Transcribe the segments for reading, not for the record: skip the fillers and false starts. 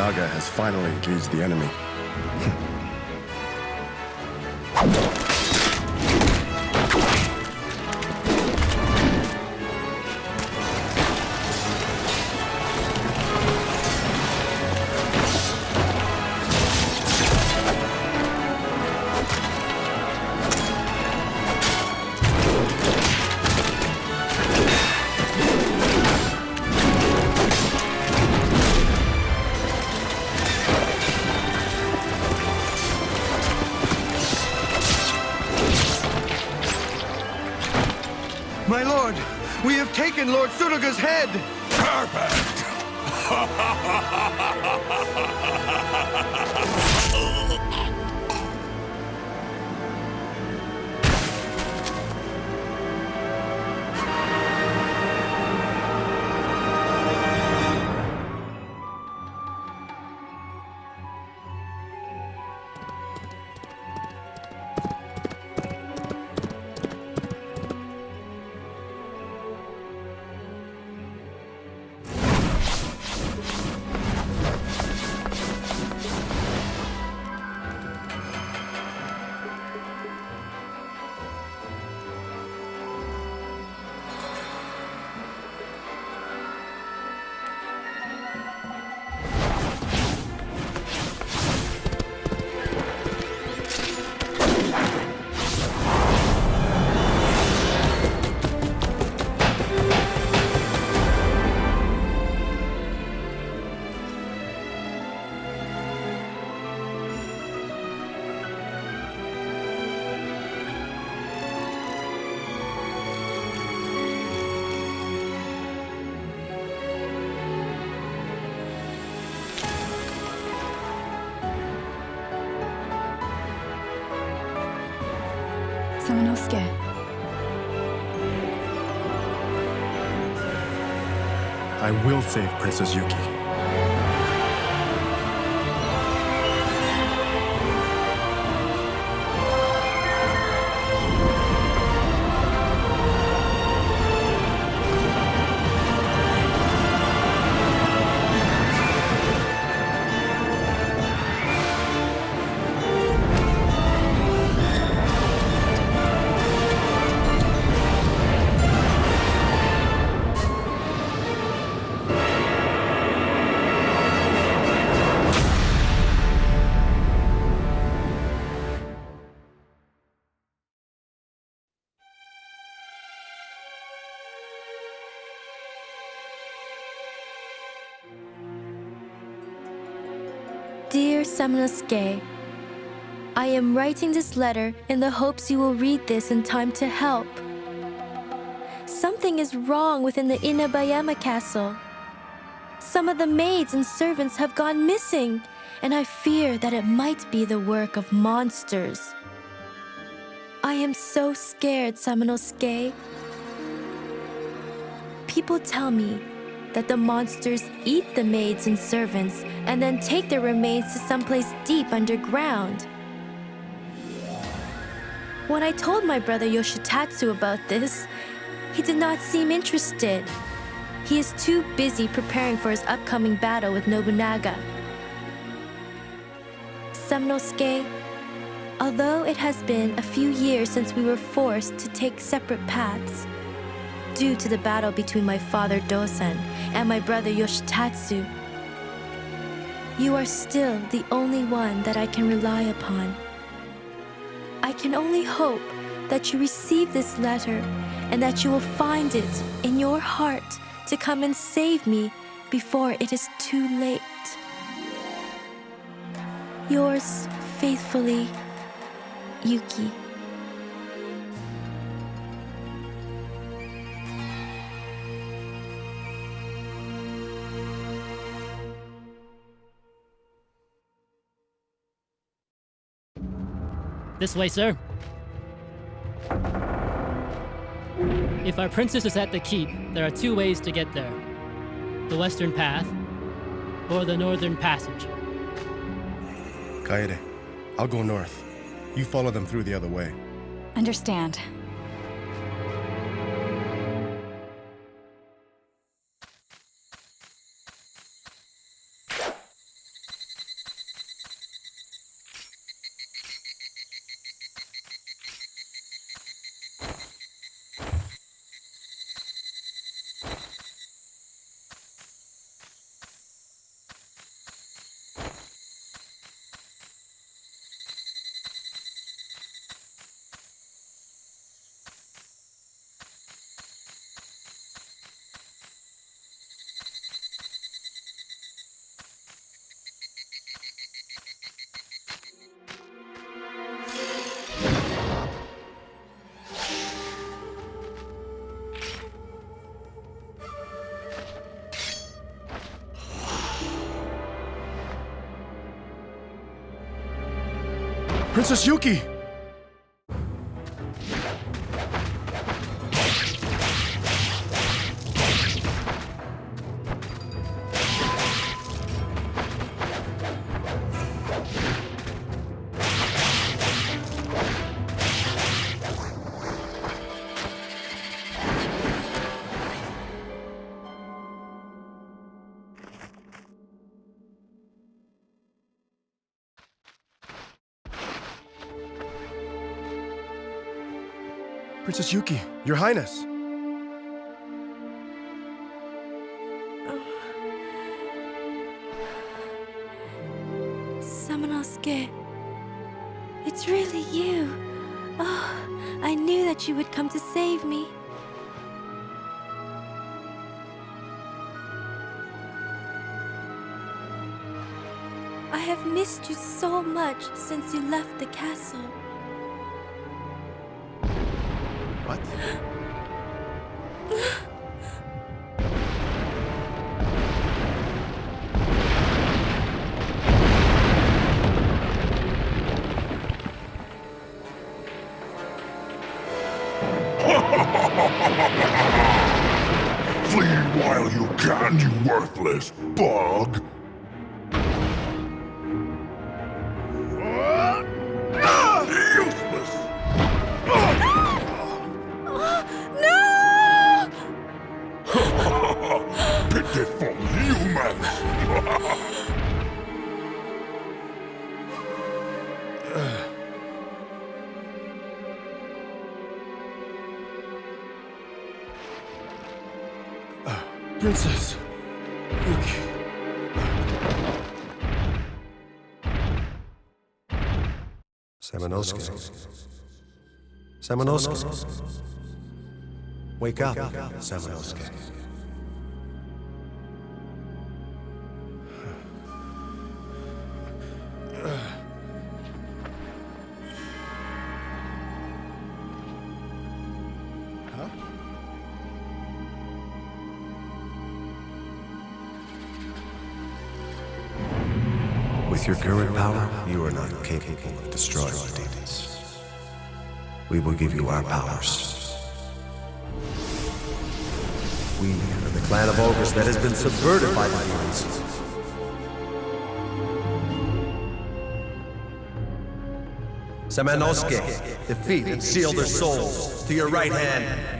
Nobunaga has finally engaged the enemy. My lord, we have taken Lord Suruga's head! Perfect! Samanosuke. I will save Princess Yuki. Dear Samanosuke, I am writing this letter in the hopes you will read this in time to help. Something is wrong within the Inabayama castle. Some of the maids and servants have gone missing, and I fear that it might be the work of monsters. I am so scared, Samanosuke. People tell me that the monsters eat the maids and servants and then take their remains to someplace deep underground. When I told my brother Yoshitatsu about this, he did not seem interested. He is too busy preparing for his upcoming battle with Nobunaga. Samanosuke, although it has been a few years since we were forced to take separate paths, due to the battle between my father Dosan and my brother Yoshitatsu, you are still the only one that I can rely upon. I can only hope that you receive this letter and that you will find it in your heart to come and save me before it is too late. Yours faithfully, Yuki. This way, sir. If our princess is at the keep, there are two ways to get there. The western path, or the northern passage. Kaede, I'll go north. You follow them through the other way. Understand. Princess Yuki! Princess Yuki, Your Highness. Samanosuke, it's really you. Oh, I knew that you would come to save me. I have missed you so much since you left the castle. What? Flee while you can, you worthless bug! Useless! Pitiful humans! Princess Yuki. Samanosuke. Samanosuke. Wake up, Samanosuke. With your current power, you are not capable of destroying the demons. We will give you our powers. We are the clan of ogres that has been subverted by the demons. Samanosuke, defeat and seal their souls to your right hand.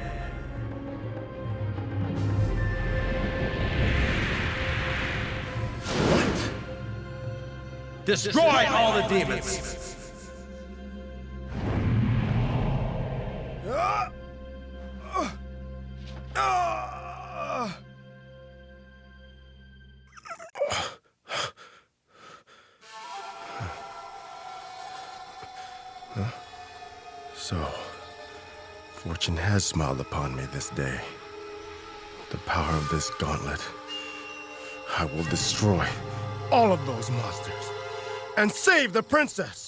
Destroy all the demons! So, fortune has smiled upon me this day. The power of this gauntlet. I will destroy all of those monsters and save the princess!